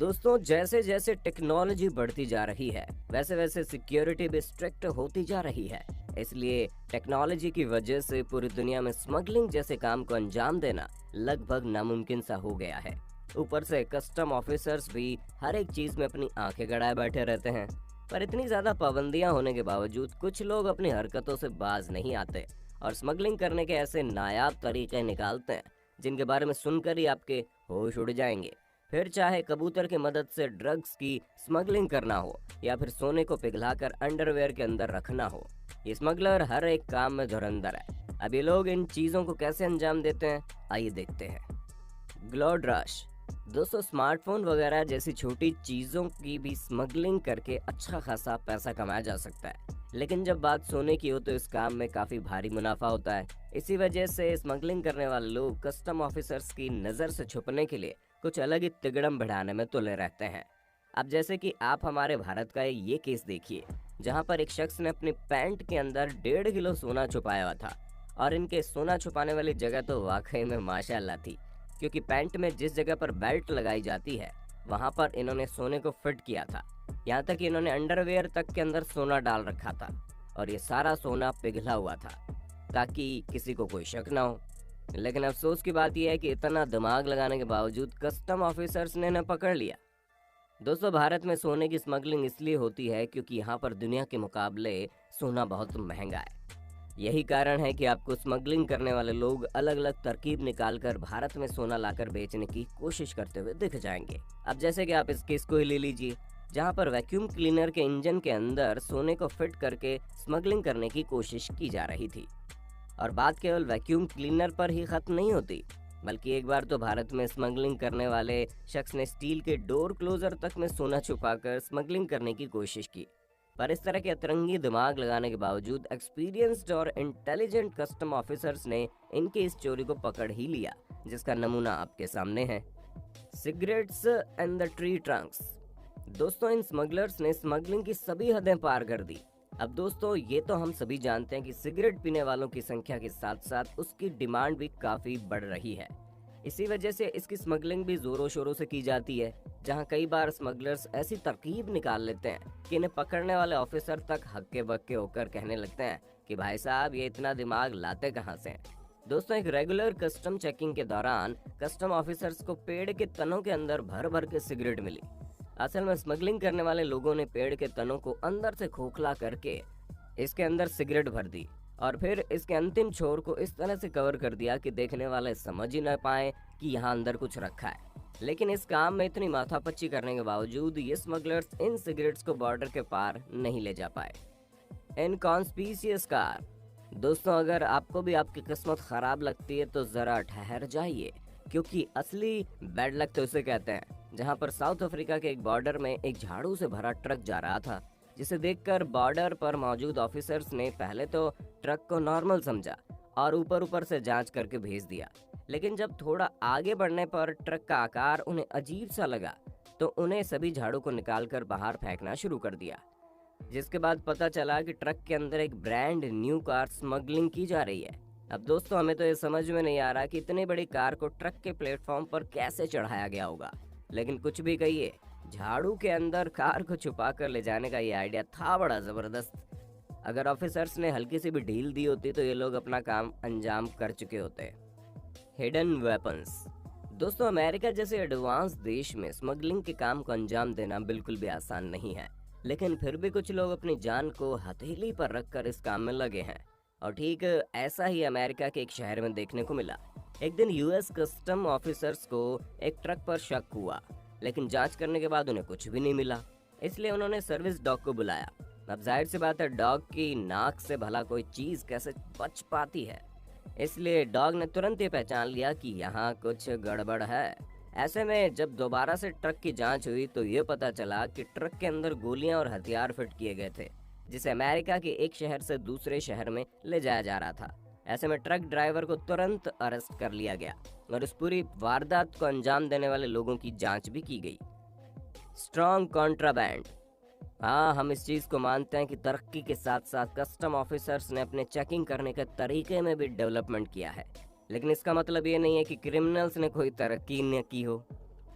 दोस्तों, जैसे जैसे टेक्नोलॉजी बढ़ती जा रही है वैसे वैसे सिक्योरिटी भी स्ट्रिक्ट होती जा रही है। इसलिए टेक्नोलॉजी की वजह से पूरी दुनिया में स्मगलिंग जैसे काम को अंजाम देना लगभग नामुमकिन सा हो गया है। ऊपर से कस्टम ऑफिसर्स भी हर एक चीज में अपनी आंखें गड़ाए बैठे रहते हैं। पर इतनी ज्यादा पाबंदियां होने के बावजूद कुछ लोग अपनी हरकतों से बाज नहीं आते और स्मगलिंग करने के ऐसे नायाब तरीके निकालते हैं जिनके बारे में सुनकर ही आपके होश उड़ जाएंगे। फिर चाहे कबूतर की मदद से ड्रग्स की स्मगलिंग करना हो या फिर सोने को पिघलाकर अंडरवेयर के अंदर रखना हो, ये स्मगलर हर एक काम में धुरंधर है। अब ये लोग इन चीजों को कैसे अंजाम देते हैं, आइए देखते हैं। Glowed rush. दोस्तों, स्मार्टफोन वगैरह जैसी छोटी चीजों की भी स्मगलिंग करके अच्छा खासा पैसा कमाया जा सकता है, लेकिन जब बात सोने की हो तो इस काम में काफी भारी मुनाफा होता है। इसी वजह से स्मगलिंग करने वाले लोग कस्टम ऑफिसर्स की नजर से छुपने के लिए कुछ अलग ही तिगड़म बढ़ाने में तुले रहते हैं। अब जैसे कि आप हमारे भारत का ये केस देखिए, जहां पर एक शख्स ने अपनी पैंट के अंदर 1.5 किलो सोना छुपाया हुआ था। और इनके सोना छुपाने वाली जगह तो वाकई में माशाअल्लाह थी, क्योंकि पैंट में जिस जगह पर बेल्ट लगाई जाती है वहां पर इन्होंने सोने को फिट किया था। यहाँ तक कि इन्होंने अंडरवेयर तक के अंदर सोना डाल रखा था और ये सारा सोना पिघला हुआ था ताकि किसी को कोई शक ना हो। लेकिन अफसोस की बात यह है कि इतना दिमाग लगाने के बावजूद कस्टम ऑफिसर्स ने न पकड़ लिया। दोस्तों, भारत में सोने की स्मगलिंग इसलिए होती है क्योंकि यहाँ पर दुनिया के मुकाबले सोना बहुत महंगा है। यही कारण है कि आपको स्मगलिंग करने वाले लोग अलग अलग तरकीब निकालकर भारत में सोना लाकर बेचने की कोशिश करते हुए दिख जाएंगे। अब जैसे कि आप इस केस को ही ले लीजिए, जहाँ पर वैक्यूम क्लीनर के इंजन के अंदर सोने को फिट करके स्मगलिंग करने की कोशिश की जा रही थी। और बात केवल वैक्यूम क्लीनर पर ही खत्म नहीं होती, बल्कि एक बार तो भारत में स्मगलिंग करने वाले शख्स ने स्टील के डोर क्लोजर तक में सोना छुपाकर स्मगलिंग करने की कोशिश की। पर इस तरह के अतरंगी दिमाग लगाने के बावजूद एक्सपीरियंस्ड और इंटेलिजेंट कस्टम ऑफिसर्स ने इनकी इस चोरी को पकड़ ही लिया, जिसका नमूना आपके सामने है। Cigarettes and the tree Trunks. दोस्तों, इन स्मगलर्स ने स्मगलिंग की सभी हदें पार कर दी। अब दोस्तों, ये तो हम सभी जानते हैं कि सिगरेट पीने वालों की संख्या के साथ साथ उसकी डिमांड भी काफी बढ़ रही है। इसी वजह से इसकी स्मगलिंग भी जोरों शोरों से की जाती है, जहां कई बार स्मगलर्स ऐसी तरकीब निकाल लेते हैं कि इन्हें पकड़ने वाले ऑफिसर तक हक्के बक्के होकर कहने लगते हैं कि भाई साहब, ये इतना दिमाग लाते कहां से हैं। दोस्तों, एक रेगुलर कस्टम चेकिंग के दौरान कस्टम ऑफिसर्स को पेड़ के तनों के अंदर भर भर के सिगरेट मिली। असल में स्मगलिंग करने वाले लोगों ने पेड़ के तनों को अंदर से खोखला करके इसके अंदर सिगरेट भर दी और फिर इसके अंतिम छोर को इस तरह से कवर कर दिया कि देखने वाले समझ ही न पाए कि यहाँ अंदर कुछ रखा है। लेकिन इस काम में इतनी माथापच्ची करने के बावजूद ये स्मगलर्स इन सिगरेट्स को बॉर्डर के पार नहीं ले जा पाए। Inconspicuous car. दोस्तों, अगर आपको भी आपकी किस्मत खराब लगती है तो जरा ठहर जाइए, क्योंकि असली बैड लक तो उसे कहते हैं। जहां पर साउथ अफ्रीका के एक बॉर्डर में एक झाड़ू से भरा ट्रक जा रहा था, जिसे देखकर बॉर्डर पर मौजूद ऑफिसर्स ने पहले तो ट्रक को नॉर्मल समझा और ऊपर से जांच करके भेज दिया। लेकिन जब थोड़ा आगे बढ़ने पर ट्रक का आकार उन्हें अजीब सा लगा तो उन्हें सभी झाड़ू को निकालकर बाहर फेंकना शुरू कर दिया, जिसके बाद पता चला कि ट्रक के अंदर एक ब्रांड न्यू कार स्मगलिंग की जा रही है। अब दोस्तों, हमें तो ये समझ में नहीं आ रहा कि इतनी बड़ी कार को ट्रक के प्लेटफॉर्म पर कैसे चढ़ाया गया होगा। लेकिन कुछ भी कहिए, झाड़ू के अंदर कार को छुपा कर ले जाने का ये आइडिया था बड़ा जबरदस्त। अगर ऑफिसर्स ने हल्की सी भी ढील दी होती तो ये लोग अपना काम अंजाम कर चुके होते। Hidden weapons. दोस्तों, अमेरिका जैसे एडवांस देश में स्मगलिंग के काम को अंजाम देना बिल्कुल भी आसान नहीं है, लेकिन फिर भी कुछ लोग अपनी जान को हथेली पर रखकर इस काम में लगे हैं। और ठीक ऐसा ही अमेरिका के एक शहर में देखने को मिला। एक दिन यूएस कस्टम ऑफिसर्स को एक ट्रक पर शक हुआ, लेकिन जांच करने के बाद उन्हें कुछ भी नहीं मिला। इसलिए उन्होंने सर्विस डॉग को बुलाया। अब जाहिर सी बात है, डॉग की नाक से भला कोई चीज कैसे बच पाती है, इसलिए डॉग ने तुरंत ये पहचान लिया कि यहाँ कुछ गड़बड़ है। ऐसे में जब दोबारा से ट्रक की जांच हुई तो ये पता चला कि ट्रक के अंदर गोलियां और हथियार फिट किए गए थे, जिसे अमेरिका के एक शहर से दूसरे शहर में ले जाया जा रहा था। ऐसे में ट्रक ड्राइवर को तुरंत अरेस्ट कर लिया गया और इस पूरी वारदात को अंजाम देने वाले लोगों की जांच भी की गई। Strong contraband. हाँ, हम इस चीज को मानते हैं कि तरक्की के साथ साथ कस्टम ऑफिसर्स ने अपने चेकिंग करने के तरीके में भी डेवलपमेंट किया है, लेकिन इसका मतलब ये नहीं है कि क्रिमिनल्स ने कोई तरक्की न की हो।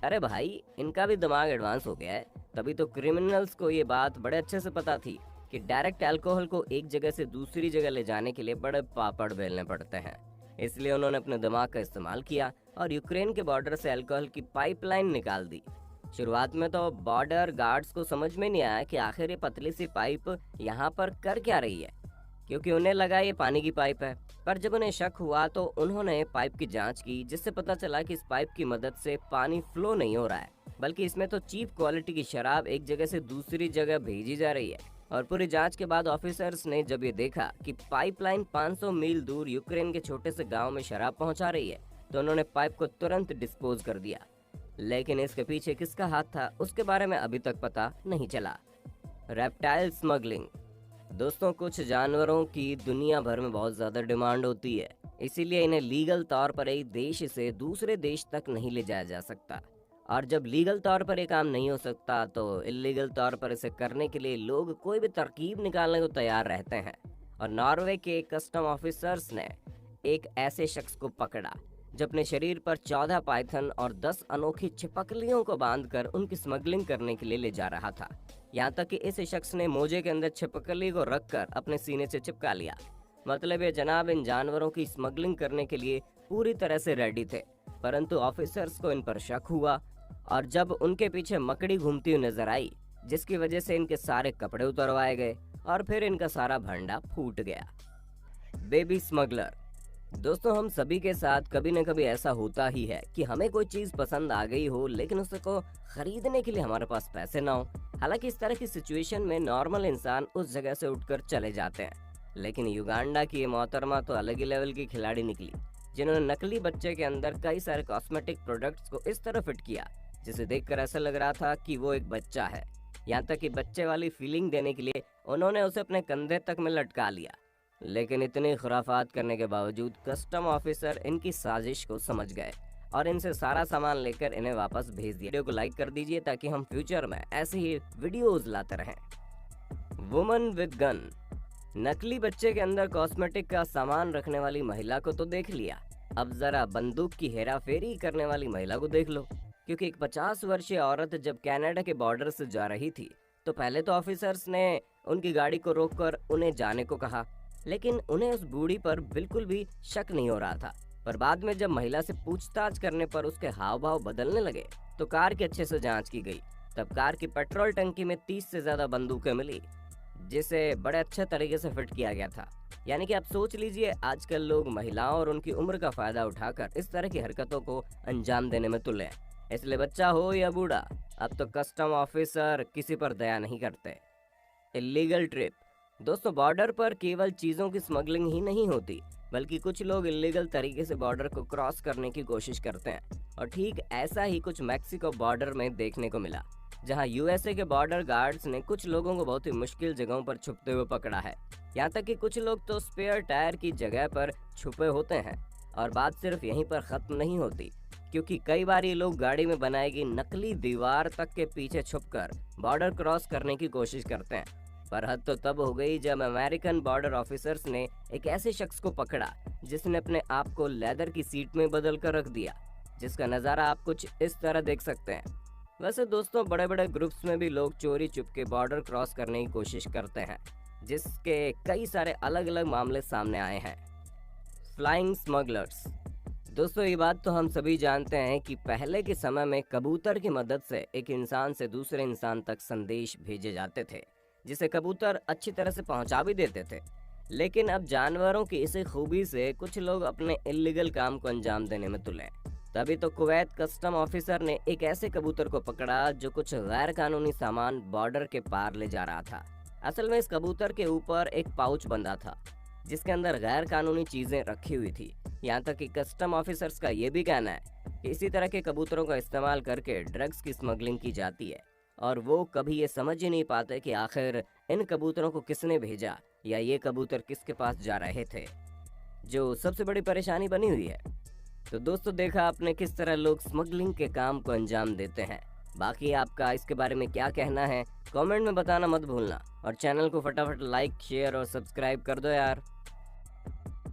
अरे भाई, इनका भी दिमाग एडवांस हो गया है। तभी तो क्रिमिनल्स को ये बात बड़े अच्छे से पता थी कि डायरेक्ट अल्कोहल को एक जगह से दूसरी जगह ले जाने के लिए बड़े पापड़ बेलने पड़ते हैं। इसलिए उन्होंने अपने दिमाग का इस्तेमाल किया और यूक्रेन के बॉर्डर से अल्कोहल की पाइपलाइन निकाल दी। शुरुआत में तो बॉर्डर गार्ड्स को समझ में नहीं आया कि आखिर ये पतली सी पाइप यहाँ पर कर क्या रही है, क्योंकि उन्हें लगा ये पानी की पाइप है। पर जब उन्हें शक हुआ तो उन्होंने पाइप की जांच की, जिससे पता चला कि इस पाइप की मदद से पानी फ्लो नहीं हो रहा है, बल्कि इसमें तो चीप क्वालिटी की शराब एक जगह से दूसरी जगह भेजी जा रही है। और पूरी जांच के बाद ऑफिसर्स ने जब ये देखा कि पाइपलाइन 500 मील दूर यूक्रेन के छोटे से गांव में शराब पहुंचा रही है, तो उन्होंने पाइप को तुरंत डिस्पोज कर दिया। लेकिन इसके पीछे किसका हाथ था, उसके बारे में अभी तक पता नहीं चला। Reptile smuggling. दोस्तों, कुछ जानवरों की दुनिया भर में बहुत ज़्यादा डिमांड होती है, इसीलिए इन्हें लीगल तौर पर एक देश से दूसरे देश तक नहीं ले जाया जा सकता। और जब लीगल तौर पर ये काम नहीं हो सकता तो इलीगल तौर पर इसे करने के लिए लोग कोई भी तरकीब निकालने को तैयार रहते हैं। और नॉर्वे के कस्टम ऑफिसर्स ने एक ऐसे शख्स को पकड़ा जो अपने शरीर पर 14 पाइथन और 10 अनोखी छिपकलियों को बांधकर उनकी स्मगलिंग करने के लिए ले जा रहा था। यहाँ तक कि इस शख्स ने मोजे के अंदर छिपकली को रखकर अपने सीने से चिपका लिया। मतलब ये जनाब इन जानवरों की स्मगलिंग करने के लिए पूरी तरह से रेडी थे। परंतु ऑफिसर्स को इन पर शक हुआ और जब उनके पीछे मकड़ी घूमती हुई नजर आई, जिसकी वजह से इनके सारे कपड़े उतरवाए गए और फिर इनका सारा भंडा फूट गया। Baby smuggler. दोस्तों, हम सभी के साथ कभी न कभी ऐसा होता ही है कि हमें कोई चीज पसंद आ गई हो, लेकिन उसको खरीदने के लिए हमारे पास पैसे ना हो। हालांकि इस तरह की सिचुएशन में नॉर्मल इंसान उस जगह से उठकर चले जाते हैं, लेकिन युगांडा की ये मोहतरमा तो अलग ही लेवल की खिलाड़ी निकली, जिन्होंने नकली बच्चे के अंदर कई सारे कॉस्मेटिक प्रोडक्ट्स को इस तरह फिट किया जिसे देखकर ऐसा लग रहा था कि वो एक बच्चा है। यहाँ तक कि बच्चे वाली फीलिंग देने के लिए उन्होंने उसे अपने कंधे तक में लटका लिया। लेकिन इतनी खुराफात करने के बावजूद कस्टम ऑफिसर इनकी साजिश को समझ गए और इनसे सारा सामान लेकर इन्हें वापस भेज दिया। वीडियो को लाइक कर दीजिए ताकि हम फ्यूचर में ऐसे ही वीडियोस लाते रहें। Woman with gun. नकली बच्चे के अंदर कॉस्मेटिक का सामान रखने वाली महिला को तो देख लिया, अब जरा बंदूक की हेराफेरी करने वाली महिला को देख लो। क्योंकि एक 50 वर्षीय औरत जब कनाडा के बॉर्डर से जा रही थी तो पहले तो ऑफिसर्स ने उनकी गाड़ी को रोककर उन्हें जाने को कहा, लेकिन उन्हें उस बूढ़ी पर बिल्कुल भी शक नहीं हो रहा था। पर बाद में जब महिला से पूछताछ करने पर उसके हाव भाव बदलने लगे तो कार की अच्छे से जांच की गई। तब कार की पेट्रोल टंकी में 30 से ज्यादा बंदूकें मिली, जिसे बड़े अच्छे तरीके से फिट किया गया था। यानी कि आप सोच लीजिए, आजकल लोग महिलाओं और उनकी उम्र का फायदा उठाकर इस तरह की हरकतों को अंजाम देने में तुले हैं। इसलिए बच्चा हो या बूढ़ा, अब तो कस्टम ऑफिसर किसी पर दया नहीं करते। Illegal trip. दोस्तों, बॉर्डर पर केवल चीज़ों की स्मगलिंग ही नहीं होती, बल्कि कुछ लोग इलीगल तरीके से बॉर्डर को क्रॉस करने की कोशिश करते हैं। और ठीक ऐसा ही कुछ मैक्सिको बॉर्डर में देखने को मिला, जहां यूएसए के बॉर्डर गार्ड्स ने कुछ लोगों को बहुत ही मुश्किल जगहों पर छुपते हुए पकड़ा है। यहाँ तक कि कुछ लोग तो स्पेयर टायर की जगह पर छुपे होते हैं। और बात सिर्फ यहीं पर खत्म नहीं होती, क्योंकि कई बार ये लोग गाड़ी में बनाई गई नकली दीवार तक के पीछे छुपकर बॉर्डर क्रॉस करने की कोशिश करते हैं। पर हद तो तब हो गई जब अमेरिकन बॉर्डर ऑफिसर्स ने एक ऐसे शख्स को पकड़ा जिसने अपने आप को लेदर की सीट में बदल कर रख दिया, जिसका नज़ारा आप कुछ इस तरह देख सकते हैं। वैसे दोस्तों, बड़े बड़े ग्रुप्स में भी लोग चोरी चुपके बॉर्डर क्रॉस करने की कोशिश करते हैं, जिसके कई सारे अलग अलग मामले सामने आए हैं। Flying smugglers. दोस्तों, ये बात तो हम सभी जानते हैं कि पहले के समय में कबूतर की मदद से एक इंसान से दूसरे इंसान तक संदेश भेजे जाते थे, जिसे कबूतर अच्छी तरह से पहुंचा भी देते थे। लेकिन अब जानवरों की इसी खूबी से कुछ लोग अपने इलीगल काम को अंजाम देने में तुले। तभी तो कुवैत कस्टम ऑफिसर ने एक ऐसे कबूतर को पकड़ा जो कुछ गैर कानूनी सामान बॉर्डर के पार ले जा रहा था। असल में इस कबूतर के ऊपर एक पाउच बंधा था, जिसके अंदर गैर कानूनी चीजें रखी हुई थी। यहाँ तक कि कस्टम ऑफिसर्स का ये भी कहना है कि इसी तरह के कबूतरों का इस्तेमाल करके ड्रग्स की स्मगलिंग की जाती है, और वो कभी ये समझ ही नहीं पाते कि आखिर इन कबूतरों को किसने भेजा या ये कबूतर किसके पास जा रहे थे, जो सबसे बड़ी परेशानी बनी हुई है। तो दोस्तों, देखा आपने किस तरह लोग स्मगलिंग के काम को अंजाम देते हैं। बाकी आपका इसके बारे में क्या कहना है, कमेंट में बताना मत भूलना, और चैनल को फटाफट लाइक, शेयर और सब्सक्राइब कर दो यार।